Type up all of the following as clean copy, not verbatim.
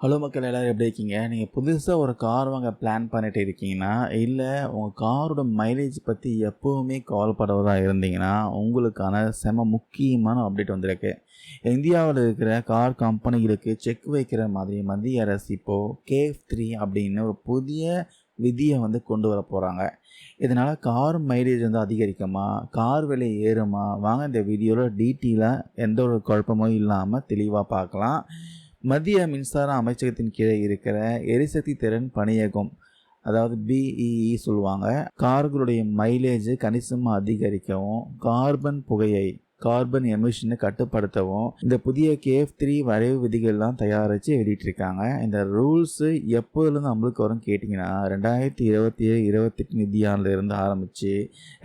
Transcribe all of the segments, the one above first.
Hello மக்கள் எல்லோரும் எப்படி இருக்கீங்க? நீங்கள் புதுசாக ஒரு கார் வாங்க பிளான் பண்ணிட்டு இருக்கீங்கன்னா, இல்லை உங்கள் காரோட மைலேஜ் பற்றி எப்போவுமே கவலைப்படுவதாக இருந்தீங்கன்னா, உங்களுக்கான செம முக்கியமான அப்டேட் வந்திருக்கு. இந்தியாவில் இருக்கிற கார் கம்பெனிகளுக்கு செக் வைக்கிற மாதிரி மத்திய அரசு இப்போது KF3 அப்படின்னு ஒரு புதிய விதியை கொண்டு வர போகிறாங்க. இதனால் கார் மைலேஜ் அதிகரிக்குமா, கார் விலை ஏறுமா? வாங்க இந்த வீடியோவில் டீட்டெயிலாக எந்த ஒரு குழப்பமும் இல்லாமல் தெளிவாக பார்க்கலாம். மத்திய மின்சார அமைச்சகத்தின் கீழே இருக்கிற எரிசக்தி திறன் பணியகம், அதாவது BEE சொல்லுவாங்க, கார்களுடைய மைலேஜ் கணிசமாக அதிகரிக்கவும் கார்பன் எமிஷனை கட்டுப்படுத்தவும் இந்த புதிய KF3 வரைவு விதிகள்லாம் தயாரித்து வெளியிட்டிருக்காங்க. இந்த ரூல்ஸு எப்போதுலேருந்து அமலுக்கு வரும் கேட்டிங்கன்னா 2027-28 நிதியாண்டிலிருந்து ஆரம்பித்து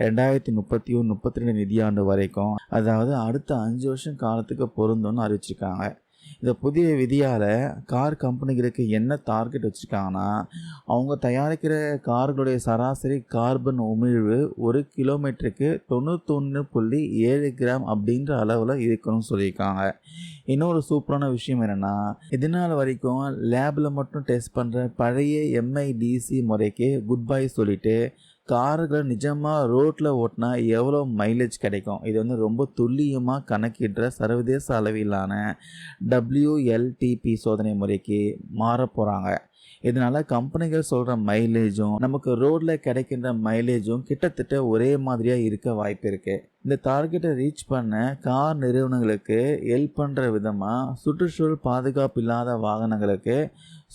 2031-32 நிதியாண்டு வரைக்கும், அதாவது அடுத்த 5 வருஷம் காலத்துக்கு பொருந்தும்னு அறிவிச்சிருக்காங்க. இந்த புதிய விதியால் கார் கம்பெனிகளுக்கு என்ன டார்கெட் வச்சுருக்காங்கன்னா, அவங்க தயாரிக்கிற கார்களுடைய சராசரி கார்பன் உமிழ்வு ஒரு கிலோமீட்டருக்கு 91.7 கிராம் அப்படின்ற அளவில் இருக்கணும்னு சொல்லியிருக்காங்க. இன்னொரு சூப்பரான விஷயம் என்னென்னா, இதனால் வரைக்கும் லேபில் மட்டும் டெஸ்ட் பண்ணுற பழைய MIDC முறைக்கு குட் பை சொல்லிவிட்டு கார்களை நிஜமாக ரோட்டில் ஓட்டினா எவ்வளோ மைலேஜ் கிடைக்கும், இது ரொம்ப துல்லியமாக கணக்கிடுற சர்வதேச அளவிலான WLTP சோதனை முறைக்கு மாற போகிறாங்க. இதனால் கம்பெனிகள் சொல்கிற மைலேஜும் நமக்கு ரோடில் கிடைக்கின்ற மைலேஜும் கிட்டத்தட்ட ஒரே மாதிரியாக இருக்க வாய்ப்பு இருக்குது. இந்த டார்கெட்டை ரீச் பண்ண கார் நிறுவனங்களுக்கு ஹெல்ப் பண்ணுற விதமாக சுற்றுச்சூழல் பாதுகாப்பு இல்லாத வாகனங்களுக்கு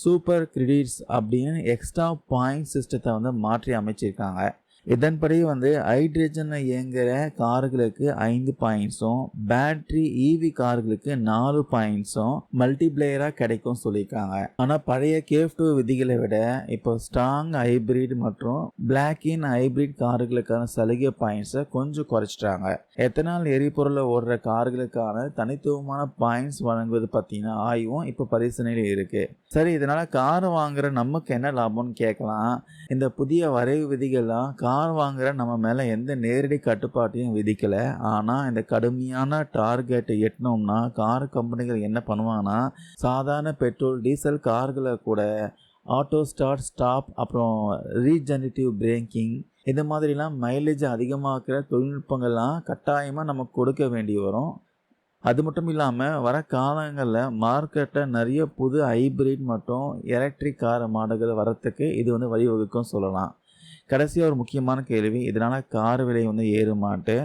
சூப்பர் கிரெடிட்ஸ் அப்படின்னு எக்ஸ்ட்ரா பாயிண்ட் சிஸ்டத்தை மாற்றி அமைச்சிருக்காங்க. இதன்படி ஹைட்ரஜனை இயங்குகிற கார்களுக்கு 5 பாயிண்ட்ஸும் பேட்டரி EV கார்களுக்கு 4 பாயிண்ட்ஸும் மல்டிப்ளேயராக கிடைக்கும் சொல்லியிருக்காங்க. ஆனால் பழைய KF2 விதிகளை விட இப்போ ஸ்ட்ராங் ஹைப்ரிட் மற்றும் பிளாக் இன் ஹைப்ரிட் கார்களுக்கான சலுகை பாயிண்ட்ஸை கொஞ்சம் குறைச்சிட்டாங்க. எத்தனால் எரிபொருளை ஓடுற கார்களுக்கான தனித்துவமான பாயிண்ட்ஸ் வழங்குவது பார்த்தீங்கன்னா ஆய்வும் இப்போ பரிசீலனையில் இருக்குது. சரி, இதனால் கார் வாங்குகிற நமக்கு என்ன லாபம்னு கேட்கலாம். இந்த புதிய வரைவு விதிகள்லாம் கார் வாங்குகிற நம்ம மேலே எந்த நேரடி கட்டுப்பாட்டையும் விதிக்கலை. ஆனால் இந்த கடுமையான டார்கெட்டை எட்டினோம்னா கார் கம்பெனிகள் என்ன பண்ணுவாங்கன்னா, சாதாரண பெட்ரோல் டீசல் கார்களை கூட ஆட்டோ ஸ்டார்ட் ஸ்டாப் அப்புறம் ரீஜெனரேட்டிவ் பிரேக்கிங் இந்த மாதிரிலாம் மைலேஜ் அதிகமாக்குற தொழில்நுட்பங்கள்லாம் கட்டாயமாக நமக்கு கொடுக்க வேண்டி வரும். அது மட்டும் இல்லாமல் வர காலங்களில் மார்க்கெட்டில் நிறைய புது ஹைப்ரிட் மற்றும் எலக்ட்ரிக் கார் மாடல்கள் வரத்துக்கு இது வழிவகுக்கும் சொல்லலாம். கடைசியாக ஒரு முக்கியமான கேள்வி, இதனால் கார் விலை ஏறுமாட்டு.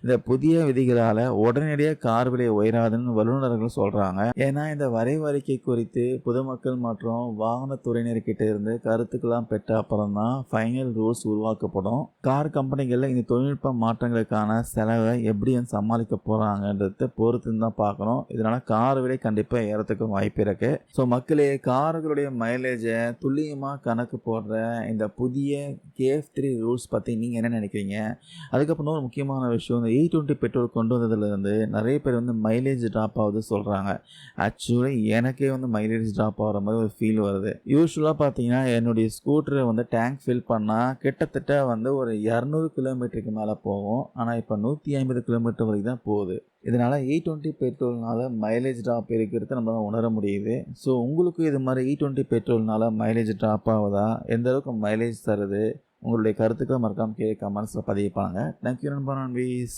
இந்த புதிய விதிகளால் உடனடியாக கார் விலை உயராதுன்னு வல்லுநர்கள் சொல்கிறாங்க. ஏன்னா இந்த வரைவறிக்கை குறித்து பொதுமக்கள் மற்றும் வாகனத்துறையினர்கிட்ட இருந்து கருத்துக்கெல்லாம் பெற்ற அப்புறம் தான் ஃபைனல் ரூல்ஸ் உருவாக்கப்படும். கார் கம்பெனிகளில் இந்த தொழில்நுட்ப மாற்றங்களுக்கான செலவை எப்படி சமாளிக்க போகிறாங்கன்றத பொறுத்து தான் பார்க்கணும். இதனால் கார் விலை கண்டிப்பாக ஏறத்துக்கும் வாய்ப்பு இருக்குது. ஸோ மக்களே, கார்களுடைய மைலேஜை துல்லியமாக கணக்கு போடுற இந்த புதிய KF3 ரூல்ஸ் பற்றி நீங்கள் என்ன நினைக்கிறீங்க? அதுக்கப்புறம் ஒரு முக்கியமான விஷயம், இந்த E20 பெட்ரோல் கொண்டு வந்ததுலேருந்து நிறைய பேர் மைலேஜ் ட்ராப் ஆகுது சொல்கிறாங்க. ஆக்சுவலி எனக்கே மைலேஜ் ட்ராப் ஆகிற மாதிரி ஒரு ஃபீல் வருது. யூஸ்வலாக பார்த்தீங்கன்னா என்னுடைய ஸ்கூட்டரை டேங்க் ஃபில் பண்ணால் கிட்டத்தட்ட ஒரு 200 கிலோமீட்டருக்கு மேலே போகும். ஆனால் இப்போ 150 கிலோமீட்டர் வரைக்கும் தான் போகுது. இதனால் E20 பெட்ரோல்னால் மைலேஜ் ட்ராப் இருக்கிறத நம்மளால் உணர முடியுது. ஸோ உங்களுக்கு இது மாதிரி E20 பெட்ரோல்னால் மைலேஜ் ட்ராப் ஆகுதா? எந்த அளவுக்கு மைலேஜ் தருது? உங்களுடைய கருத்துக்களை மறக்காமல் கீழே கமெண்ட்ஸில் பதிவு பண்ணுங்கள். தேங்க்யூ நண்பா நண்பீஸ்.